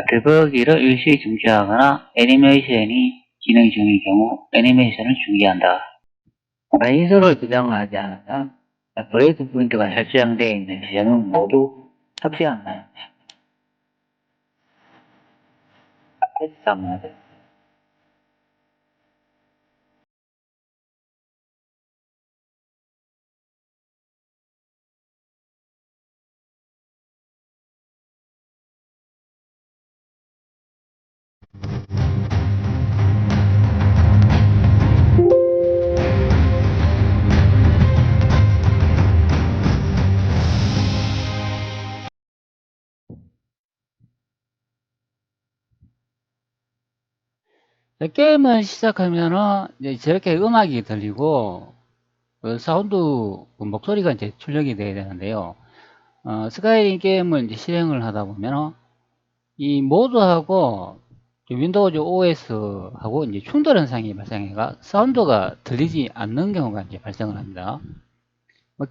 데버기를 일시 중지하거나 애니메이션이 진행 중인 경우 애니메이션을 중지한다. ISO를 지정하지 않으면 브레이크 포인트가 설정되어 있는 지점은 모두 탑재한다. 패스합니다. 게임을 시작하면은 이제 저렇게 음악이 들리고 사운드 목소리가 이제 출력이 돼야 되는데요. 스카이림 게임을 이제 실행을 하다 보면은 이 모드하고 윈도우즈 OS하고 이제 충돌 현상이 발생해가 사운드가 들리지 않는 경우가 이제 발생을 합니다.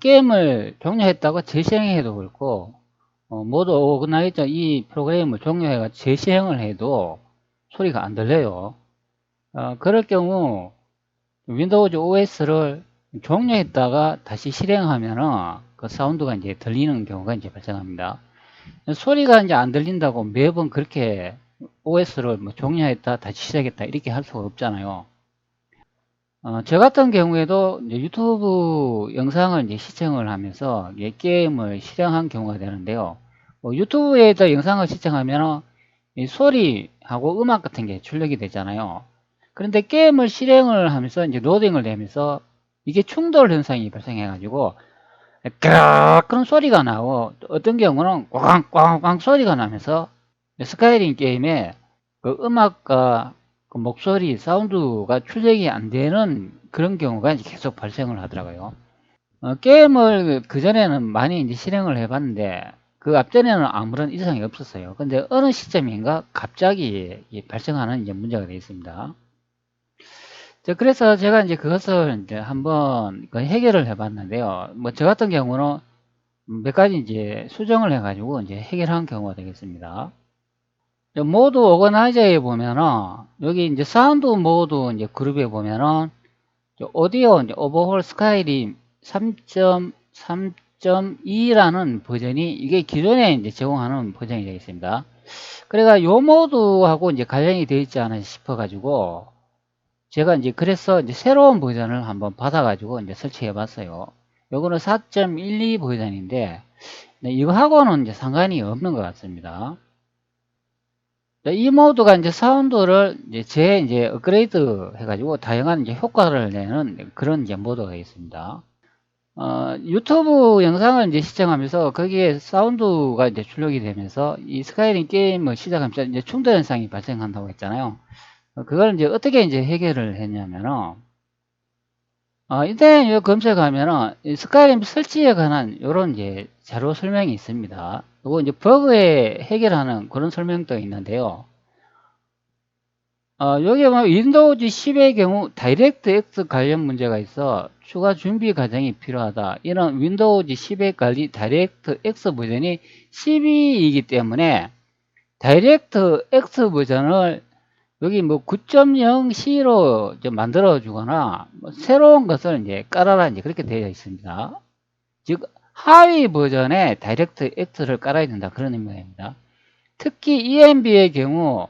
게임을 종료했다고 재실행해도 그렇고 모두 오그나이저 이 프로그램을 종료해가 재실행을 해도 소리가 안 들려요. 그럴 경우 윈도우즈 OS를 종료했다가 다시 실행하면은 그 사운드가 이제 들리는 경우가 이제 발생합니다. 소리가 이제 안 들린다고 매번 그렇게 OS를 뭐 종료했다 다시 시작했다 이렇게 할 수가 없잖아요. 저 같은 경우에도 이제 유튜브 영상을 이제 시청을 하면서 게임을 실행한 경우가 되는데요. 유튜브에다 영상을 시청하면 이 소리하고 음악 같은 게 출력이 되잖아요. 그런데 게임을 실행을 하면서 이제 로딩을 내면서 이게 충돌 현상이 발생해가지고 그런 소리가 나고 어떤 경우는 꽝꽝꽝 소리가 나면서 스카이림 게임에 그 음악과 그 목소리 사운드가 출력이 안 되는 그런 경우가 이제 계속 발생을 하더라고요. 게임을 그전에는 많이 이제 실행을 해봤는데 그 앞전에는 아무런 이상이 없었어요. 근데 어느 시점인가 갑자기 발생하는 이제 문제가 되어 있습니다. 그래서 제가 이제 그것을 이제 한번 해결을 해봤는데요. 뭐 저 같은 경우는 몇 가지 이제 수정을 해가지고 이제 해결한 경우가 되겠습니다. 모드 오거나이저에 보면은 여기 이제 사운드 모드 이제 그룹에 보면은 오디오 이제 오버홀 스카이림 3.3.2라는 버전이 이게 기존에 이제 제공하는 버전이 되어 있습니다. 그래가 요 모드하고 이제 관련이 되어 있지 않아 싶어 가지고 제가 이제 그래서 이제 새로운 버전을 한번 받아 가지고 이제 설치해 봤어요. 요거는 4.12 버전인데 이거하고는 이제 상관이 없는 것 같습니다. 이 모드가 이제 사운드를 이제 업그레이드 해가지고 다양한 이제 효과를 내는 그런 이제 모드가 있습니다. 유튜브 영상을 이제 시청하면서 거기에 사운드가 이제 출력이 되면서 이 스카이림 게임을 시작하면서 이제 충돌 현상이 발생한다고 했잖아요. 그걸 이제 어떻게 이제 해결을 했냐면은, 인터넷 검색하면은 스카이림 설치에 관한 이런 이제 자료 설명이 있습니다. 그리고 이제 버그에 해결하는 그런 설명도 있는데요. 여기 보면 윈도우즈 10의 경우 다이렉트 X 관련 문제가 있어 추가 준비 과정이 필요하다. 이런 윈도우즈 10의 관리 다이렉트 X 버전이 12이기 때문에 다이렉트 X 버전을 여기 뭐 9.0C로 만들어 주거나 뭐 새로운 것을 이제 깔아라 이제 그렇게 되어 있습니다. 즉 하위 버전에 다이렉트 X를 깔아야 된다 그런 의미입니다. 특히 ENB의 경우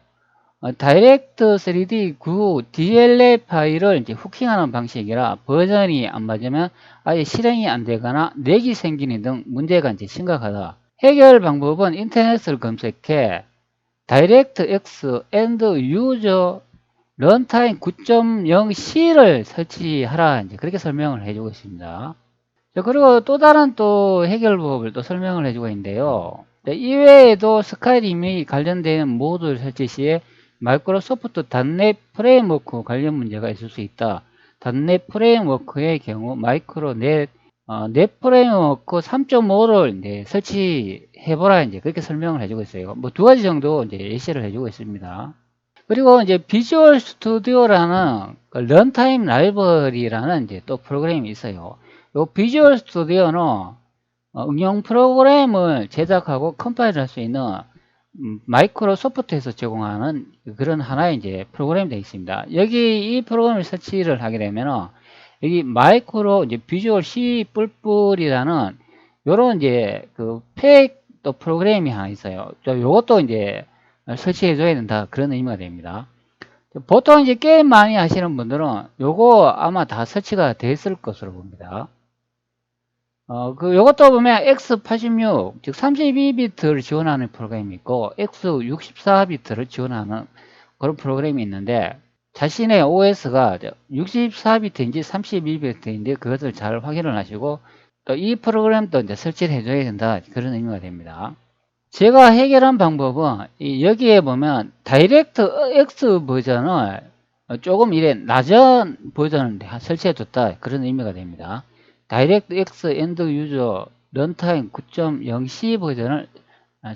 다이렉트 3D 9 DLL 파일을 이제 후킹하는 방식이라 버전이 안 맞으면 아예 실행이 안 되거나 렉이 생기는 등 문제가 이제 심각하다. 해결 방법은 인터넷을 검색해 다이렉트 X and User Runtime 9.0C를 설치하라 이제 그렇게 설명을 해주고 있습니다. 그리고 또 다른 또 해결법을 또 설명을 해주고 있는데요. 이외에도 스카이림이 관련된 모듈 설치 시에 마이크로소프트 .NET 프레임워크 관련 문제가 있을 수 있다. .NET 프레임워크의 경우 마이크로넷 넷 프레임워크 3.5를 설치해보라 이제 그렇게 설명을 해주고 있어요. 뭐 두 가지 정도 이제 예시를 해주고 있습니다. 그리고 이제 비주얼 스튜디오라는 런타임 라이브러리라는 이제 또 프로그램이 있어요. 이 비주얼 스튜디오는 응용 프로그램을 제작하고 컴파일 할 수 있는 마이크로소프트에서 제공하는 그런 하나의 이제 프로그램이 되어 있습니다. 여기 이 프로그램을 설치를 하게 되면 여기 마이크로 이제 비주얼 C 뿔뿔이라는 요런 이제 그 팩도 프로그램이 하나 있어요. 요것도 이제 설치해 줘야 된다, 그런 의미가 됩니다. 보통 이제 게임 많이 하시는 분들은 요거 아마 다 설치가 됐을 것으로 봅니다. 요것도 보면 X86, 즉 32비트를 지원하는 프로그램이 있고, X64비트를 지원하는 그런 프로그램이 있는데, 자신의 OS가 64비트인지 32비트인지 그것을 잘 확인을 하시고, 또 이 프로그램도 이제 설치를 해줘야 된다, 그런 의미가 됩니다. 제가 해결한 방법은, 여기에 보면, 다이렉트 X 버전을 조금 이래 낮은 버전을 설치해줬다, 그런 의미가 됩니다. 다이렉트 X 엔드 유저 런타임 9.0C 버전을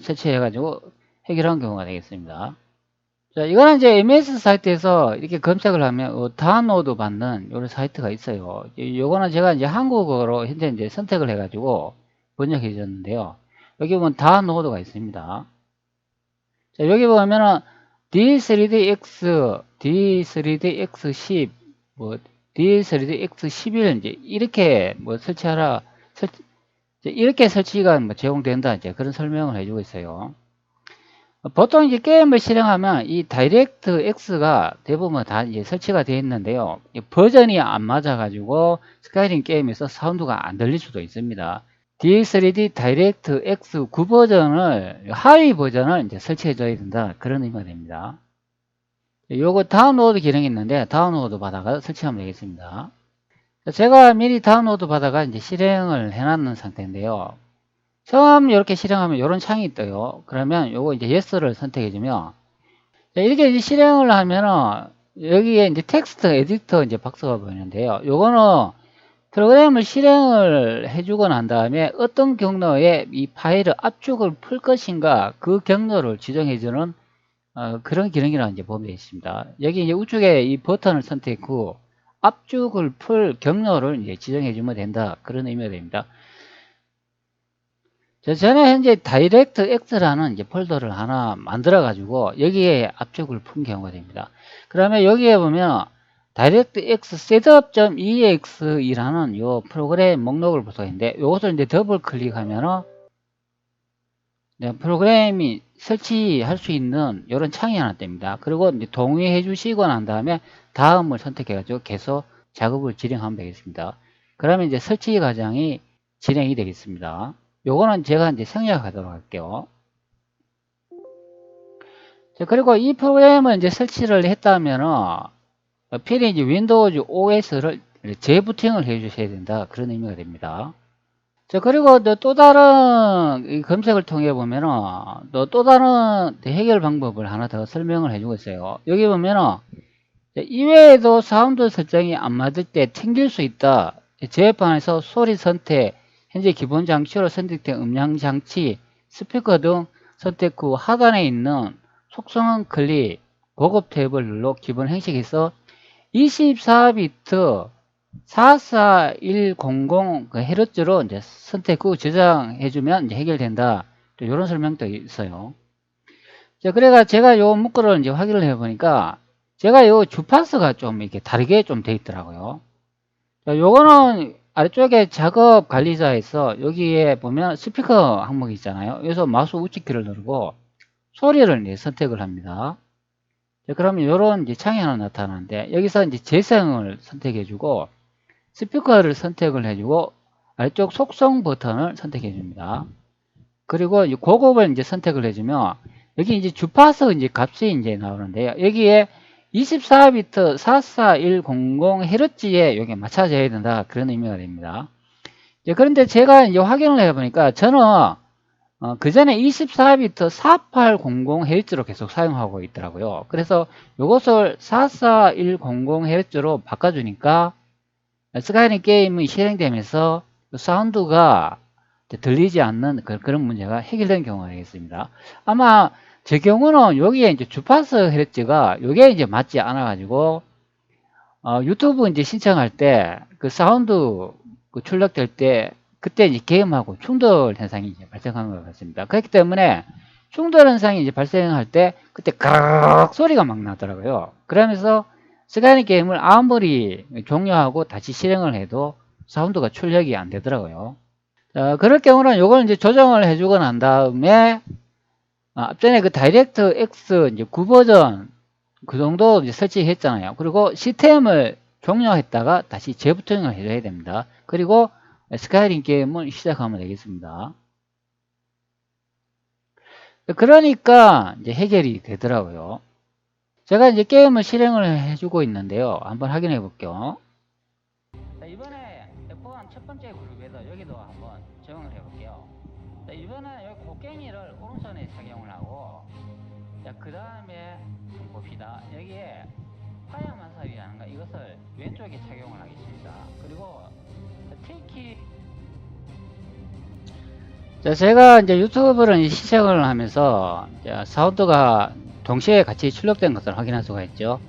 설치해가지고 해결한 경우가 되겠습니다. 자, 이거는 이제 MS 사이트에서 이렇게 검색을 하면 다운로드 받는 이런 사이트가 있어요. 요거는 제가 이제 한국어로 현재 이제 선택을 해가지고 번역해 줬는데요. 여기 보면 다운로드가 있습니다. 자, 여기 보면은 D3DX, D3DX10, 뭐 D3DX11 이제 이렇게 뭐 설치하라, 이렇게 설치가 뭐 제공된다, 이제 그런 설명을 해주고 있어요. 보통 이제 게임을 실행하면 이 다이렉트 X가 대부분 다 이제 설치가 되어 있는데요. 버전이 안 맞아가지고 스카이림 게임에서 사운드가 안 들릴 수도 있습니다. D3D 다이렉트 X 9버전을, 하위 버전을 이제 설치해 줘야 된다, 그런 의미가 됩니다. 요거 다운로드 기능이 있는데 다운로드 받아가 설치하면 되겠습니다. 제가 미리 다운로드 받아가 이제 실행을 해놨는 상태인데요. 처음 이렇게 실행하면 이런 창이 떠요. 그러면 요거 이제 yes를 선택해주면, 이렇게 이제 실행을 하면은 여기에 이제 텍스트 에디터 이제 박스가 보이는데요. 요거는 프로그램을 실행을 해주고 난 다음에 어떤 경로에 이 파일을 압축을 풀 것인가, 그 경로를 지정해주는 그런 기능이라고 이제 보면 있습니다. 여기 이제 우측에 이 버튼을 선택했고 압축을 풀 경로를 이제 지정해주면 된다, 그런 의미가 됩니다. 저는 현재 다이렉트 X라는 이제 폴더를 하나 만들어 가지고 여기에 압축을 푼 경우가 됩니다. 그러면 여기에 보면 다이렉트 X setup.exe라는 요 프로그램 목록을 볼 수가 있는데, 이것을 이제 더블 클릭하면은 프로그램이 설치할 수 있는 이런 창이 하나 뜹니다. 그리고 이제 동의해 주시고 난 다음에 다음을 선택해 가지고 계속 작업을 진행하면 되겠습니다. 그러면 이제 설치 과정이 진행이 되겠습니다. 요거는 제가 이제 생략하도록 할게요. 자, 그리고 이 프로그램을 이제 설치를 했다면은 필히 이제 윈도우즈 OS를 재부팅을 해 주셔야 된다, 그런 의미가 됩니다. 자, 그리고 또 다른 검색을 통해 보면은 또 다른 해결 방법을 하나 더 설명을 해주고 있어요. 여기 보면은 이외에도 사운드 설정이 안 맞을 때 튕길 수 있다. 제어판에서 소리 선택, 현재 기본 장치로 선택된 음량 장치, 스피커 등 선택 후 하단에 있는 속성 클릭, 고급 탭을 눌러 기본 행식에서 24비트 44100Hz로 이제 선택 후 저장해주면 이제 해결된다. 또 이런 설명도 있어요. 자, 그래가 제가 요 문구를 이제 확인을 해보니까 제가 요 주파수가 좀 이렇게 다르게 좀 돼 있더라고요. 자, 요거는 아래쪽에 작업 관리자에서 여기에 보면 스피커 항목이 있잖아요. 여기서 마우스 우측키를 누르고 소리를 이제 선택을 합니다. 자, 그러면 요런 이제 창이 하나 나타나는데 여기서 이제 재생을 선택해주고 스피커를 선택을 해주고 아래쪽 속성 버튼을 선택해 줍니다. 그리고 고급을 이제 선택을 해주면 여기 이제 주파수 이제 값이 이제 나오는데요. 여기에 24비트 44100Hz에 여기 맞춰져야 된다, 그런 의미가 됩니다. 그런데 제가 이제 확인을 해보니까 저는 그 전에 24비트 4800Hz로 계속 사용하고 있더라고요. 그래서 이것을 44100Hz로 바꿔주니까 스카이림 게임이 실행되면서 사운드가 들리지 않는 그런 문제가 해결된 경우가 되겠습니다. 아마 제 경우는 여기에 이제 주파수 헤르츠가 요게 이제 맞지 않아 가지고 유튜브 이제 신청할 때 그 사운드 출력될 때 그때 이제 게임하고 충돌 현상이 이제 발생하는 것 같습니다. 그렇기 때문에 충돌 현상이 이제 발생할 때 그때 가락 소리가 막 나더라고요. 그러면서 스카이림 게임을 아무리 종료하고 다시 실행을 해도 사운드가 출력이 안 되더라고요. 그럴 경우는 요걸 이제 조정을 해주고 난 다음에 앞전에 그 다이렉트 X 이제 9버전 그 정도 이제 설치했잖아요. 그리고 시스템을 종료했다가 다시 재부팅을 해줘야 됩니다. 그리고 스카이림 게임을 시작하면 되겠습니다. 그러니까 이제 해결이 되더라고요. 제가 이제 게임을 실행을 해주고 있는데요. 한번 확인해 볼게요. 자, 이번에 F1 첫 번째 그룹에서 여기도 한번 적용을 해 볼게요. 자, 이번에 여기 곡괭이를 오른손에 착용을 하고, 자, 그 다음에 봅시다. 여기에 화양 만살이라는 거 이것을 왼쪽에 착용을 하겠습니다. 그리고 T키. 자, 제가 이제 유튜브를 시작을 하면서 사운드가 동시에 같이 출력된 것을 확인할 수가 있죠.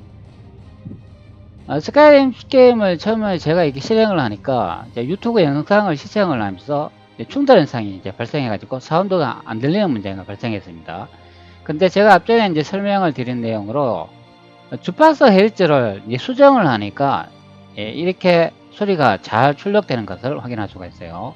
스카이림 게임을 처음에 제가 이렇게 실행을 하니까 유튜브 영상을 시청을 하면서 충돌 현상이 이제 발생해가지고 사운드가 안 들리는 문제가 발생했습니다. 근데 제가 앞전에 이제 설명을 드린 내용으로 주파수 헤르츠를 수정을 하니까 이렇게 소리가 잘 출력되는 것을 확인할 수가 있어요.